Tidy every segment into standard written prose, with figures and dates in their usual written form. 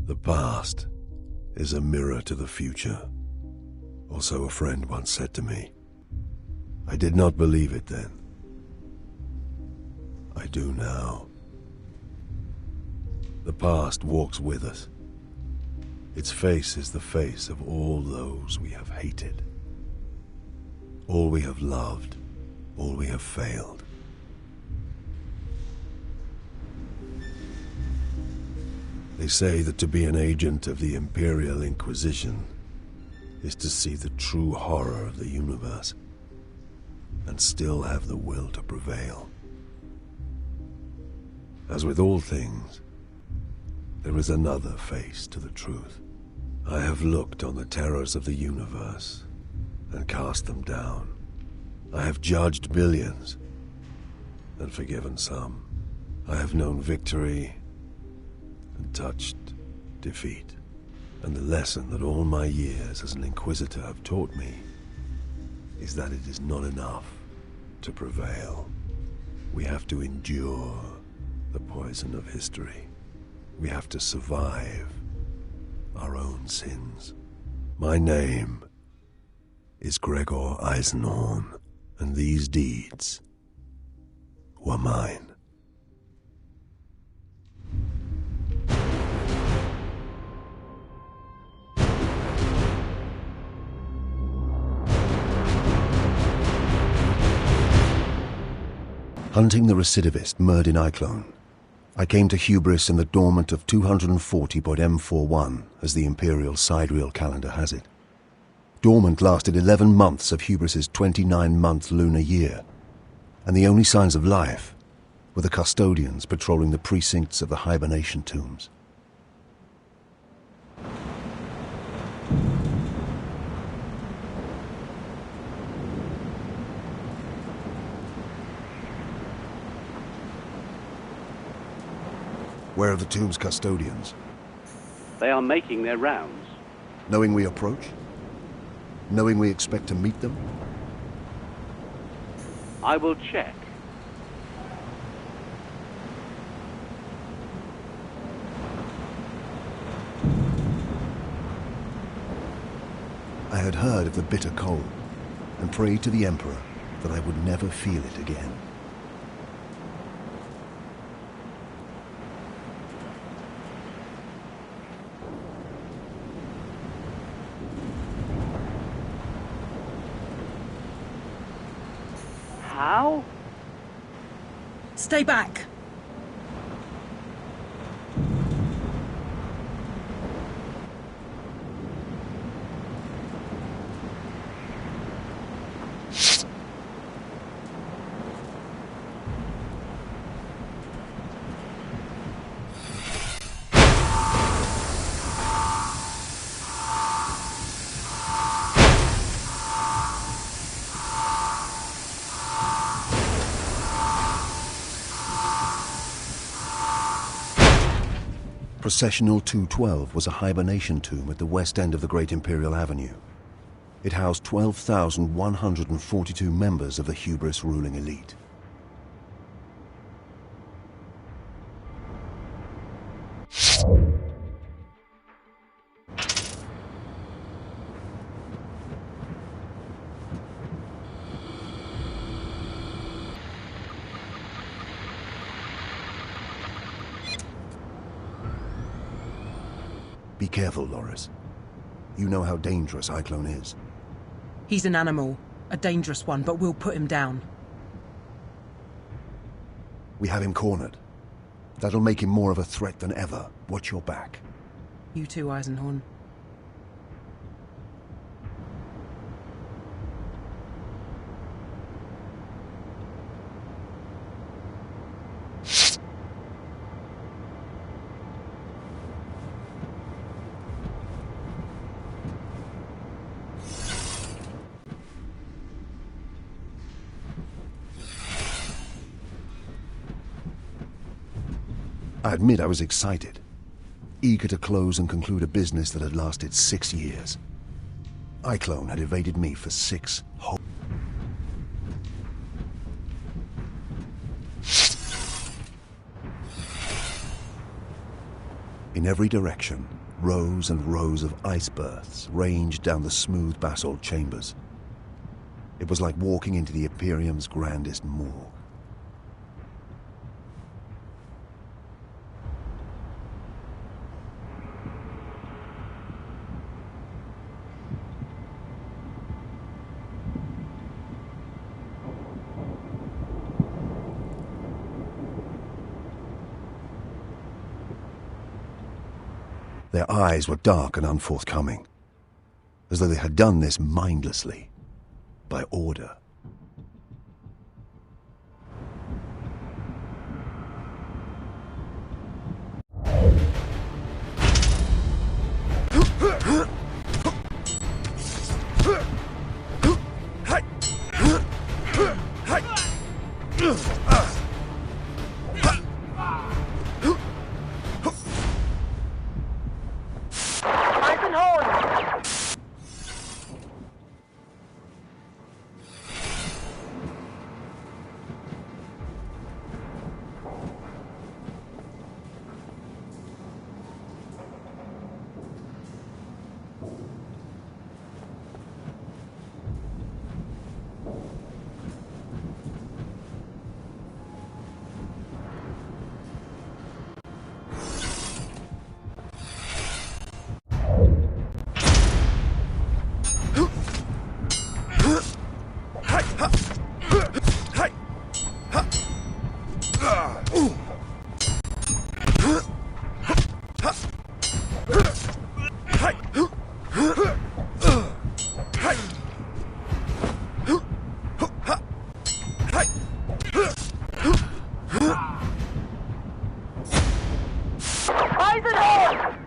The past is a mirror to the future, or so a friend once said to me. I did not believe it then. I do now. The past walks with us. Its face is the face of all those we have hated, all we have loved, all we have failed. They say that to be an agent of the Imperial Inquisition is to see the true horror of the universe and still have the will to prevail. As with all things, there is another face to the truth. I have looked on the terrors of the universe and cast them down. I have judged billions and forgiven some. I have known victory and touched defeat. And the lesson that all my years as an Inquisitor have taught me is that it is not enough to prevail. We have to endure the poison of history. We have to survive our own sins. My name is Gregor Eisenhorn, and these deeds were mine. Hunting the recidivist Merdin Iclone, I came to Hubris in the dormant of 240.M41, as the Imperial sidereal calendar has it. Dormant lasted 11 months of Hubris's 29-month lunar year, and the only signs of life were the custodians patrolling the precincts of the hibernation tombs. Where are the tomb's custodians? They are making their rounds. Knowing we approach? Knowing we expect to meet them? I will check. I had heard of the bitter cold and prayed to the Emperor that I would never feel it again. How? Stay back! Processional 212 was a hibernation tomb at the west end of the Great Imperial Avenue. It housed 12,142 members of the Hubris ruling elite. Be careful, Loris. You know how dangerous Iclone is. He's an animal, a dangerous one, but we'll put him down. We have him cornered. That'll make him more of a threat than ever. Watch your back. You too, Eisenhorn. I admit I was excited, eager to close and conclude a business that had lasted 6 years. Iclone had evaded me for 6 whole... In every direction, rows and rows of ice berths ranged down the smooth basalt chambers. It was like walking into the Imperium's grandest morgue. Their eyes were dark and unforthcoming, as though they had done this mindlessly, by order. Eisenhorn!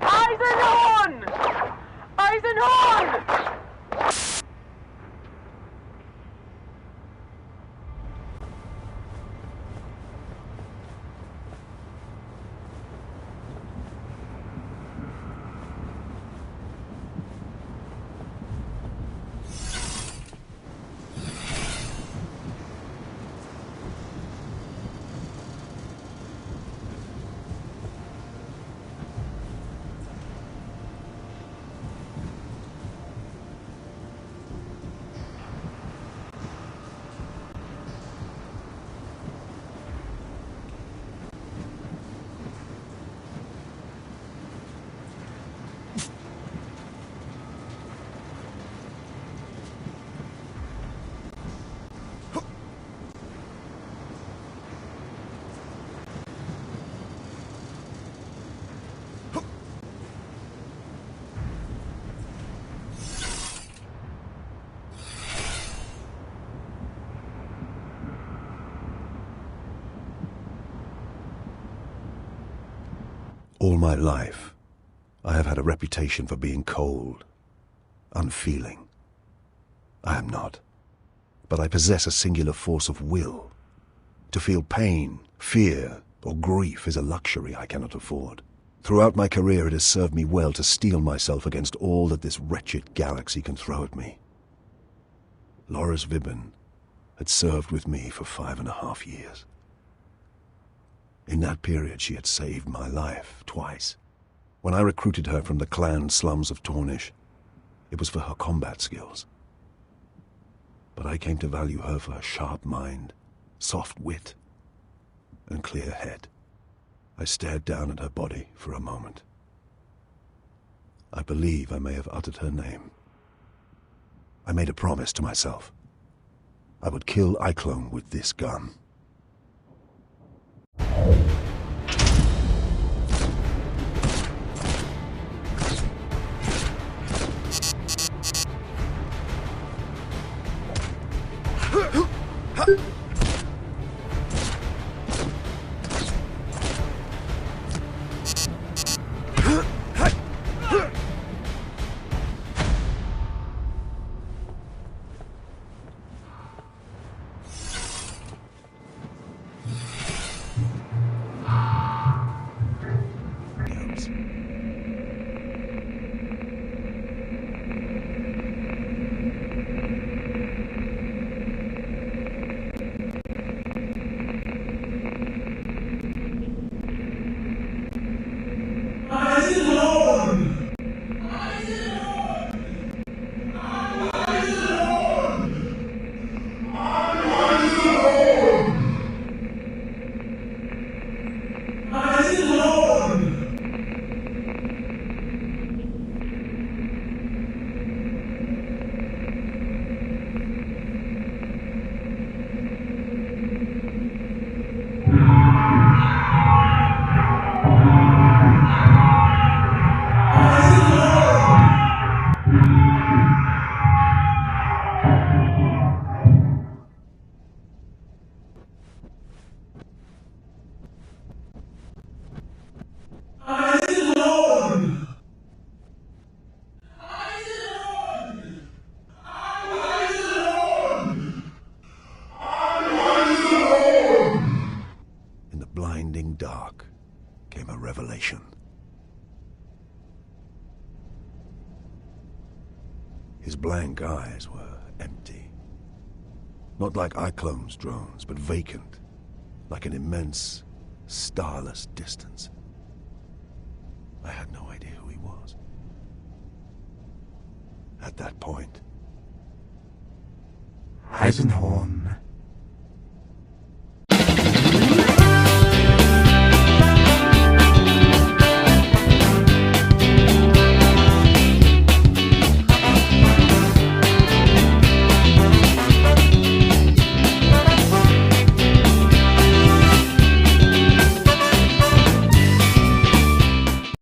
Eisenhorn! Eisenhorn! All my life, I have had a reputation for being cold, unfeeling. I am not, but I possess a singular force of will. To feel pain, fear, or grief is a luxury I cannot afford. Throughout my career, it has served me well to steel myself against all that this wretched galaxy can throw at me. Loris Vibben had served with me for 5.5 years. In that period, she had saved my life twice. When I recruited her from the clan slums of Tornish, it was for her combat skills. But I came to value her for her sharp mind, soft wit, and clear head. I stared down at her body for a moment. I believe I may have uttered her name. I made a promise to myself. I would kill Iklone with this gun. growing dark came a revelation. His blank eyes were empty. Not like iClone's drones, but vacant, like an immense, starless distance. I had no idea who he was. At that point, Eisenhorn